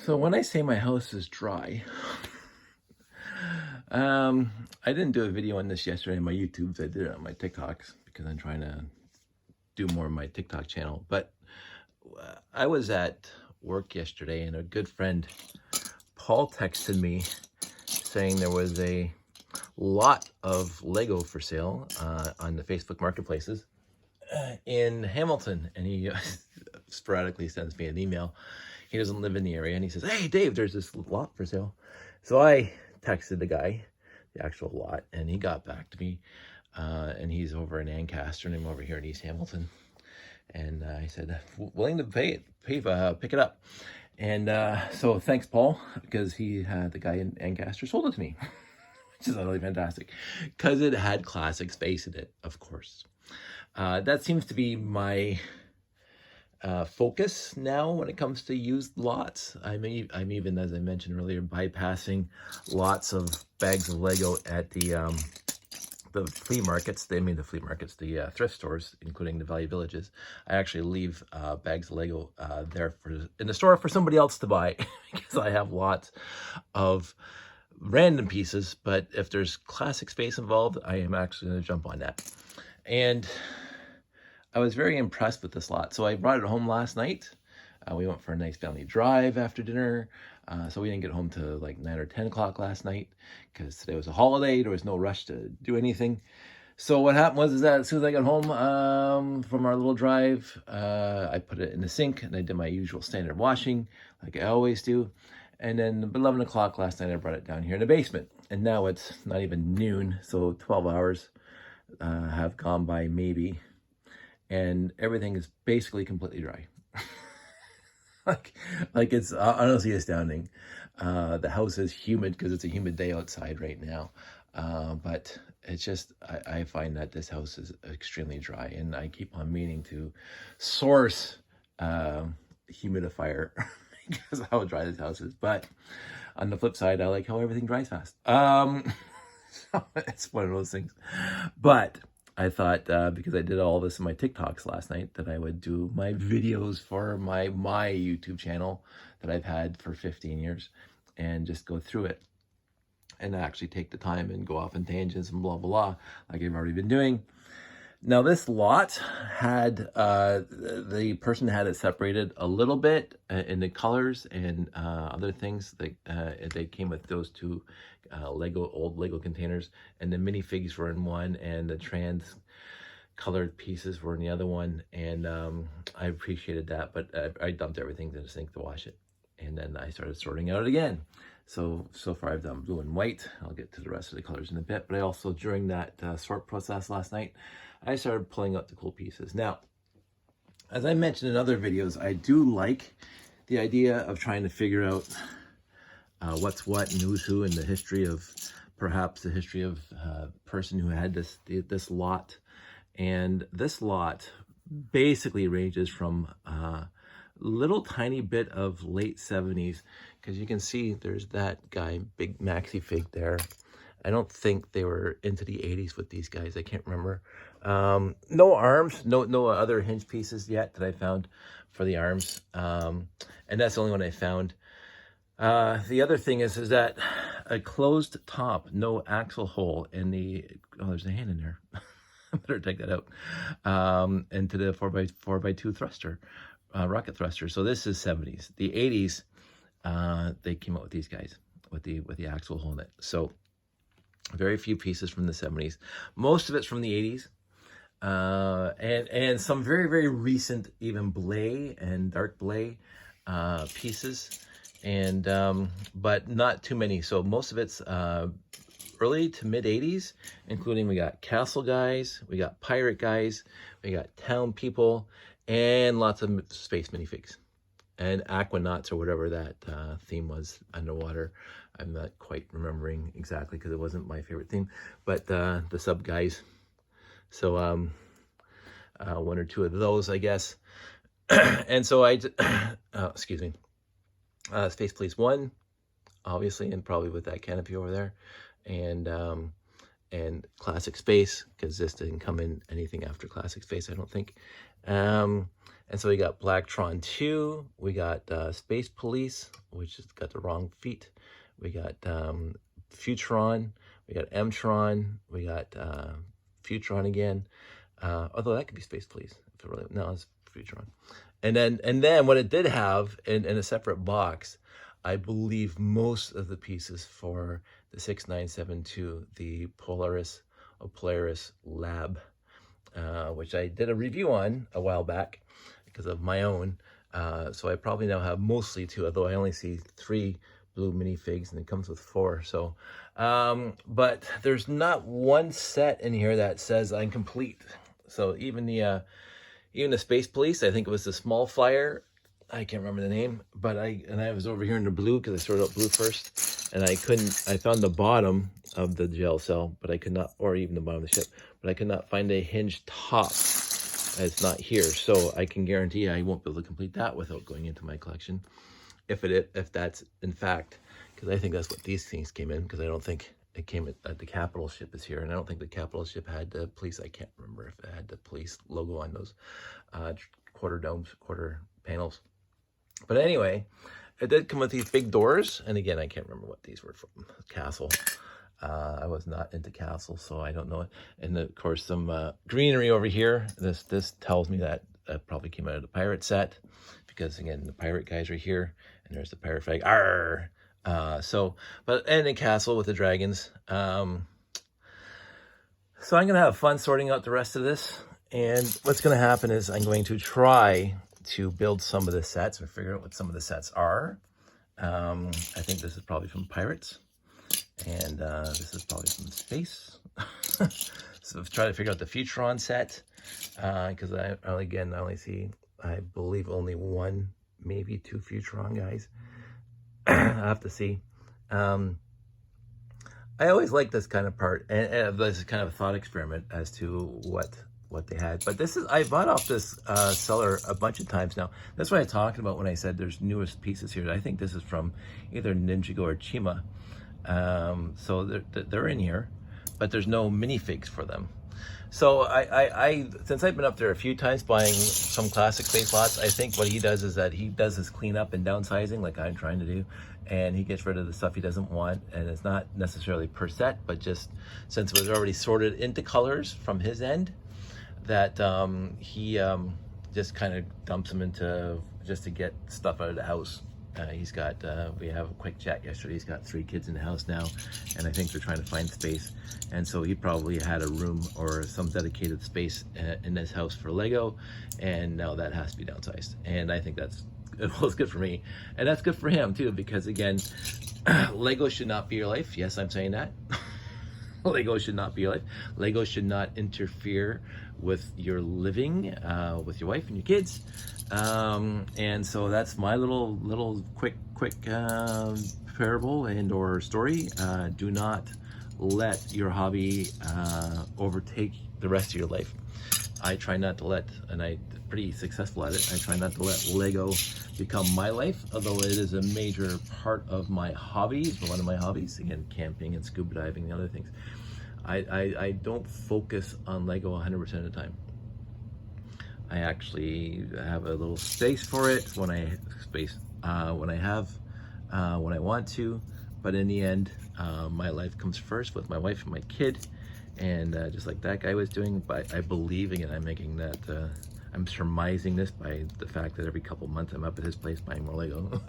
So when I say my house is dry, I didn't do a video on this yesterday on my YouTubes. I did it on my TikToks because I'm trying to do more on my TikTok channel. But I was at work yesterday and a good friend, Paul, texted me saying there was a lot of Lego for sale on the Facebook marketplaces in Hamilton. And he sporadically sends me an email. He doesn't live in the area, and he says, "Hey, Dave, there's this lot for sale." So I texted the guy, the actual lot, and he got back to me. And he's over in Ancaster, and I'm over here in East Hamilton. And I said, willing to pick it up. And so thanks, Paul, because he had the guy in Ancaster sold it to me, which is utterly fantastic, because it had classic space in it, of course. That seems to be my focus now when it comes to used lots. I'm even, as I mentioned earlier, bypassing lots of bags of Lego at the flea markets. The thrift stores, including the Value Villages. I actually leave bags of Lego there in the store for somebody else to buy because I have lots of random pieces. But if there's classic space involved, I am actually going to jump on that. And I was very impressed with this lot. So I brought it home last night. We went for a nice family drive after dinner. So we didn't get home till like 9 or 10 o'clock last night because today was a holiday. There was no rush to do anything. So what happened was that as soon as I got home from our little drive, I put it in the sink and I did my usual standard washing like I always do. And then 11 o'clock last night, I brought it down here in the basement. And now it's not even noon, so 12 hours have gone by maybe. And everything is basically completely dry. like it's honestly astounding. The house is humid because it's a humid day outside right now. But it's just, I find that this house is extremely dry, and I keep on meaning to source humidifier because of how dry this house is. But on the flip side, I like how everything dries fast. So it's one of those things. But I thought because I did all this in my TikToks last night that I would do my videos for my YouTube channel that I've had for 15 years and just go through it and actually take the time and go off on tangents and blah, blah, blah, like I've already been doing. Now this lot had, the person had it separated a little bit in the colors and other things. They came with those two old Lego containers, and the minifigs were in one and the trans colored pieces were in the other one. And I appreciated that, but I dumped everything in the sink to wash it. And then I started sorting out again. So far I've done blue and white. I'll get to the rest of the colors in a bit. But I also, during that sort process last night, I started pulling out the cool pieces. Now, as I mentioned in other videos, I do like the idea of trying to figure out what's what and who's who in the history of, perhaps the history of person who had this lot. And this lot basically ranges from little tiny bit of late 70s, because you can see there's that guy, big maxi fig there. I don't think they were into the 80s with these guys. I can't remember. No arms, no other hinge pieces yet that I found for the arms. And that's the only one I found. The other thing is that a closed top, no axle hole in the, oh, there's a hand in there. I better take that out. Into the 4x2 thruster, rocket thruster. So this is 70s. The 80s, they came out with these guys with the axle hole in it. So very few pieces from the 70s. Most of it's from the 80s. And some very, very recent, even Blay and dark Blay pieces. And but not too many. So most of it's early to mid 80s, including we got castle guys, we got pirate guys, we got town people, and lots of space minifigs and aquanauts or whatever that theme was underwater. I'm not quite remembering exactly because it wasn't my favorite theme, but the sub guys. So one or two of those, I guess. And so excuse me, Space Police 1, obviously, and probably with that canopy over there, and Classic Space, because this didn't come in anything after Classic Space, I don't think. And And so we got Blacktron 2, we got Space Police, which has got the wrong feet. We got Futron, we got Mtron, we got Futron again. Although that could be Space Police. If it really, no, it's Futron. And then what it did have in a separate box, I believe most of the pieces for the 6972, the Polaris Lab, which I did a review on a while back because of my own. So I probably now have mostly 2, although I only see 3 blue minifigs and it comes with 4. So, but there's not one set in here that says I'm complete. So even the Space Police, I think it was the Small Flyer, I can't remember the name, but I was over here in the blue because I sorted out blue first, and I found the bottom of the gel cell, but I could not, or even the bottom of the ship, but I could not find a hinged top. It's not here, so I can guarantee I won't be able to complete that without going into my collection, if that's in fact, because I think that's what these things came in, because I don't think it came at the Capital ship is here, and I don't think the Capital ship had the police. I can't remember if it had the police logo on those quarter domes, quarter panels. But anyway, it did come with these big doors, and again, I can't remember what these were from. Castle. I was not into Castle, so I don't know it. And of course, some greenery over here. This tells me that probably came out of the pirate set, because again, the pirate guys are here, and there's the pirate flag. Arr! And a castle with the dragons. So I'm gonna have fun sorting out the rest of this, and what's gonna happen is I'm going to try to build some of the sets or figure out what some of the sets are. I think this is probably from Pirates, and this is probably from Space. So try to figure out the Futron set, because I only see, I believe, only 1, maybe 2 Futron guys. I have to see. I always like this kind of part, and this is kind of a thought experiment as to what they had. But this is, I bought off this seller a bunch of times now. That's what I talked about when I said there's newest pieces here. I think this is from either Ninjago or Chima. So they're in here, but there's no minifigs for them. So I since I've been up there a few times buying some classic space lots, I think what he does is that he does his cleanup and downsizing like I'm trying to do, and he gets rid of the stuff he doesn't want, and it's not necessarily per set, but just since it was already sorted into colors from his end, that he just kind of dumps them into, just to get stuff out of the house. He's got, we have a quick chat yesterday, he's got 3 kids in the house now, and I think they're trying to find space, and so he probably had a room or some dedicated space in his house for Lego, and now that has to be downsized, and I think that's, well, it's good for me, and that's good for him too, because again, Lego should not be your life. Yes, I'm saying that. Lego should not be your life. Lego should not interfere with your living, with your wife and your kids. And so that's my little quick parable and or story. Do not let your hobby overtake the rest of your life. I try not to let, and I'm pretty successful at it, I try not to let Lego become my life, although it is a major part of my hobbies, one of my hobbies, again, camping and scuba diving and other things. I don't focus on Lego 100% of the time. I actually have a little space for it when I want to, but in the end, my life comes first with my wife and my kid, and just like that guy was doing. But I believe, again, I'm making that, I'm surmising this by the fact that every couple months I'm up at his place buying more Lego.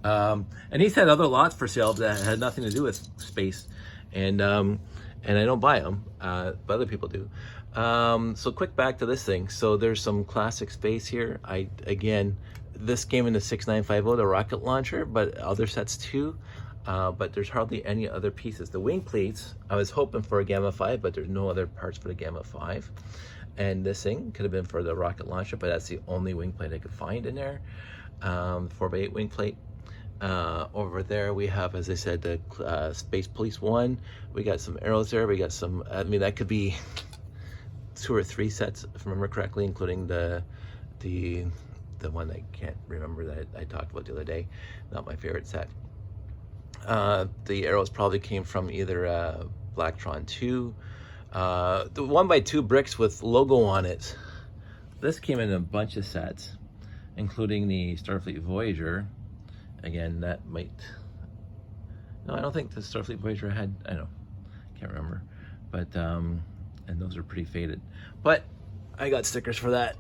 And he's had other lots for sale that had nothing to do with space, and I don't buy them, but other people do. So quick back to this thing. So there's some classic space here. Again, this came in the 6950, the rocket launcher, but other sets too. But there's hardly any other pieces. The wing plates, I was hoping for a Gamma 5, but there's no other parts for the Gamma 5. And this thing could have been for the rocket launcher, but that's the only wing plate I could find in there. 4x8 wing plate. Over there we have, as I said, the Space Police 1. We got some arrows there. We got some, I mean, that could be 2 or 3 sets, if I remember correctly, including the one I can't remember that I talked about the other day. Not my favorite set. The arrows probably came from either Blacktron 2. The 1x2 bricks with logo on it. this came in a bunch of sets, including the Starfleet Voyager. Again, that might, no, I don't think the Starfleet Voyager had, I don't know, can't remember, but and those are pretty faded, but I got stickers for that.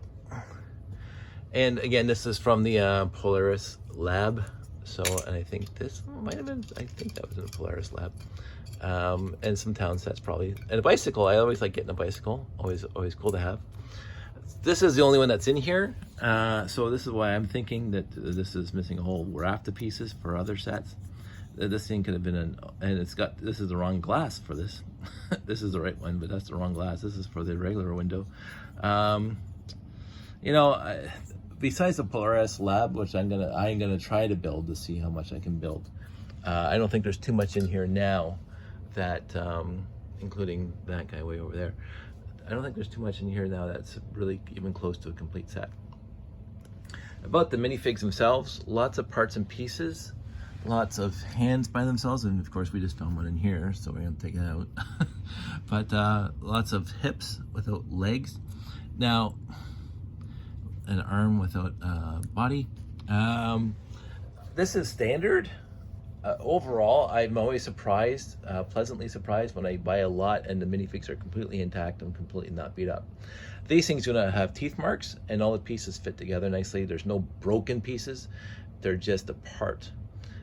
And again, this is from the Polaris lab. So, and I think this might have been, I think that was in the Polaris lab. And some town sets probably. And a bicycle, I always like getting a bicycle. Always cool to have. This is the only one that's in here. So this is why I'm thinking that this is missing a whole raft of pieces for other sets. This thing could have been an, and it's got, this is the wrong glass for this. This is the right one, but that's the wrong glass. This is for the regular window. You know, besides the Polaris lab, which I'm gonna try to build to see how much I can build. I don't think there's too much in here now that, including that guy way over there. I don't think there's too much in here now that's really even close to a complete set. About the minifigs themselves, lots of parts and pieces, lots of hands by themselves, and of course we just found one in here, so we're gonna take it out. But lots of hips without legs. Now, an arm without body. This is standard. Overall, I'm always surprised, pleasantly surprised when I buy a lot and the minifigs are completely intact and completely not beat up. These things do not have teeth marks and all the pieces fit together nicely. There's no broken pieces. They're just apart.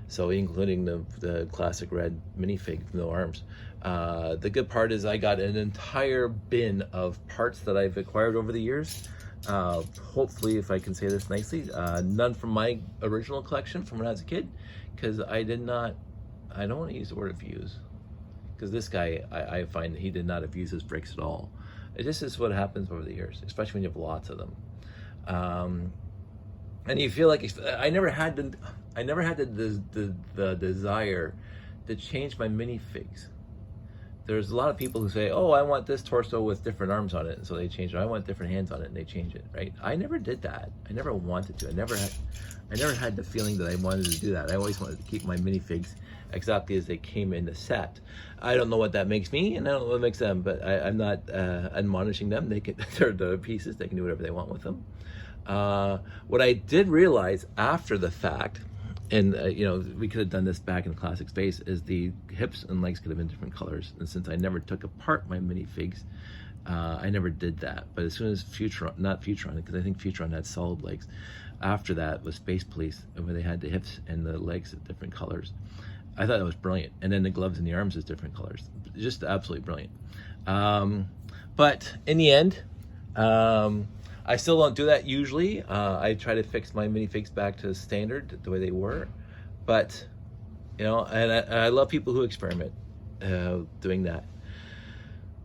So including the classic red minifig, no arms. The good part is I got an entire bin of parts that I've acquired over the years. Hopefully, if I can say this nicely, none from my original collection from when I was a kid, because I don't want to use the word abuse, because this guy, I find that he did not abuse his bricks at all. It just is what happens over the years, especially when you have lots of them. And you feel like, I never had the desire to change my minifigs. There's a lot of people who say, oh, I want this torso with different arms on it, and so they change it. I want different hands on it, and they change it, right? I never did that. I never wanted to. I never had the feeling that I wanted to do that. I always wanted to keep my minifigs exactly as they came in the set. I don't know what that makes me, and I don't know what makes them, but I'm not admonishing them. They're the pieces. They can do whatever they want with them. What I did realize after the fact, and you know, we could have done this back in classic space, is the hips and legs could have been different colors. And since I never took apart my minifigs, I never did that. But as soon as not Futuron, because I think Futuron had solid legs. After that was Space Police, where they had the hips and the legs at different colors. I thought that was brilliant. And then the gloves and the arms is different colors. Just absolutely brilliant. But in the end, I still don't do that usually. I try to fix my minifigs back to standard, the way they were. But, you know, and I love people who experiment doing that.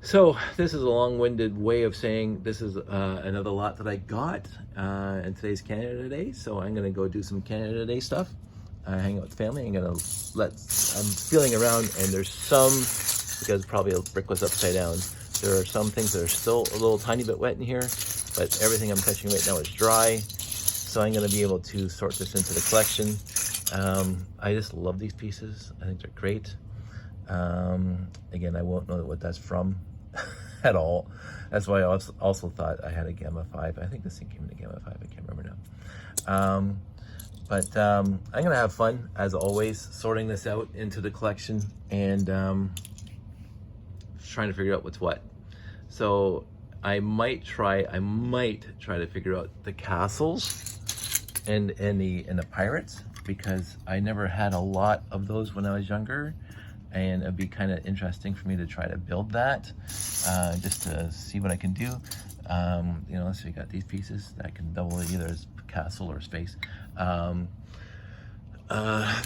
So this is a long-winded way of saying this is another lot that I got in today's Canada Day. So I'm gonna go do some Canada Day stuff. Hang out with family. I'm feeling around, and there's some, because probably a brick was upside down, there are some things that are still a little tiny bit wet in here, but everything I'm touching right now is dry. So I'm gonna be able to sort this into the collection. I just love these pieces. I think they're great. Again, I won't know what that's from at all. That's why I also thought I had a Gamma 5. I think this thing came in a Gamma 5, I can't remember now. But I'm gonna have fun, as always, sorting this out into the collection and trying to figure out what's what. So I might try to figure out the castles and the pirates, because I never had a lot of those when I was younger, and it'd be kind of interesting for me to try to build that, just to see what I can do. You know, so we got these pieces that can double either as castle or space.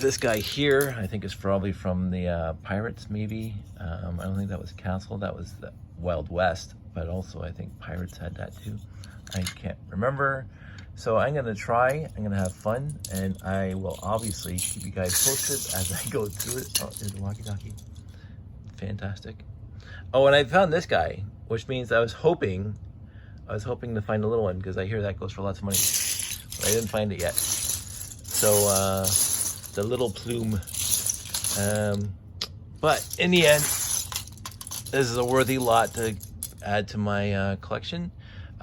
This guy here, I think is probably from the Pirates, maybe. I don't think that was Castle, that was the Wild West, but also I think Pirates had that too. I can't remember. So I'm gonna try, I'm gonna have fun, and I will obviously keep you guys posted as I go through it. Oh, there's a walkie-talkie. Fantastic. Oh, and I found this guy, which means I was hoping to find a little one, because I hear that goes for lots of money. But I didn't find it yet. So, the little plume. But in the end, this is a worthy lot to add to my collection.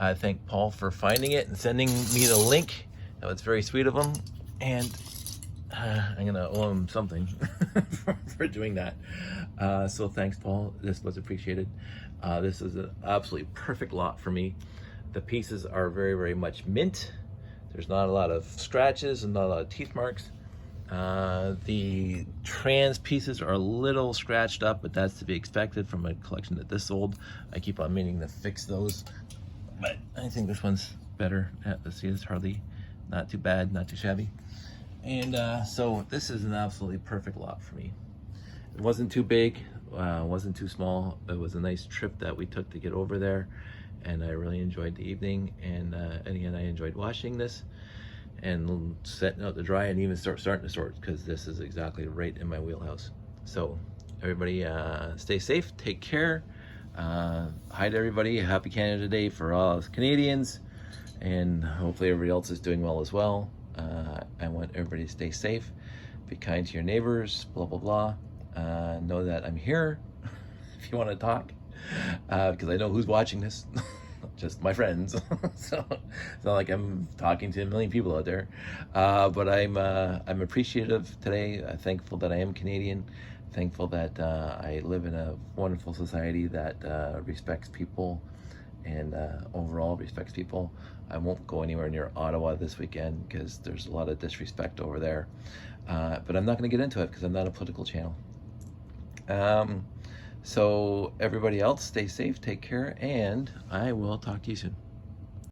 I thank Paul for finding it and sending me the link. That was very sweet of him, and I'm gonna owe him something for doing that. So thanks, Paul. This was appreciated. This is an absolutely perfect lot for me. The pieces are very, very much mint. There's not a lot of scratches and not a lot of teeth marks. The trans pieces are a little scratched up, but that's to be expected from a collection that this old. I keep on meaning to fix those, but I think this one's better. Let's see, it's hardly, not too bad, not too shabby. And so this is an absolutely perfect lot for me. It wasn't too big, wasn't too small. It was a nice trip that we took to get over there, and I really enjoyed the evening. And again, I enjoyed washing this and setting out to dry, and even starting to sort, because this is exactly right in my wheelhouse. So everybody stay safe, take care. Hi to everybody, happy Canada Day for all us Canadians, and hopefully everybody else is doing well as well. I want everybody to stay safe, be kind to your neighbors, blah blah blah. Know that I'm here if you want to talk, because I know who's watching this. Just my friends. So it's not like I'm talking to a million people out there, but I'm appreciative today, thankful that I am Canadian, thankful that I live in a wonderful society that respects people, and overall respects people. I won't go anywhere near Ottawa this weekend because there's a lot of disrespect over there, but I'm not going to get into it because I'm not a political channel. So everybody else, stay safe, take care, and I will talk to you soon.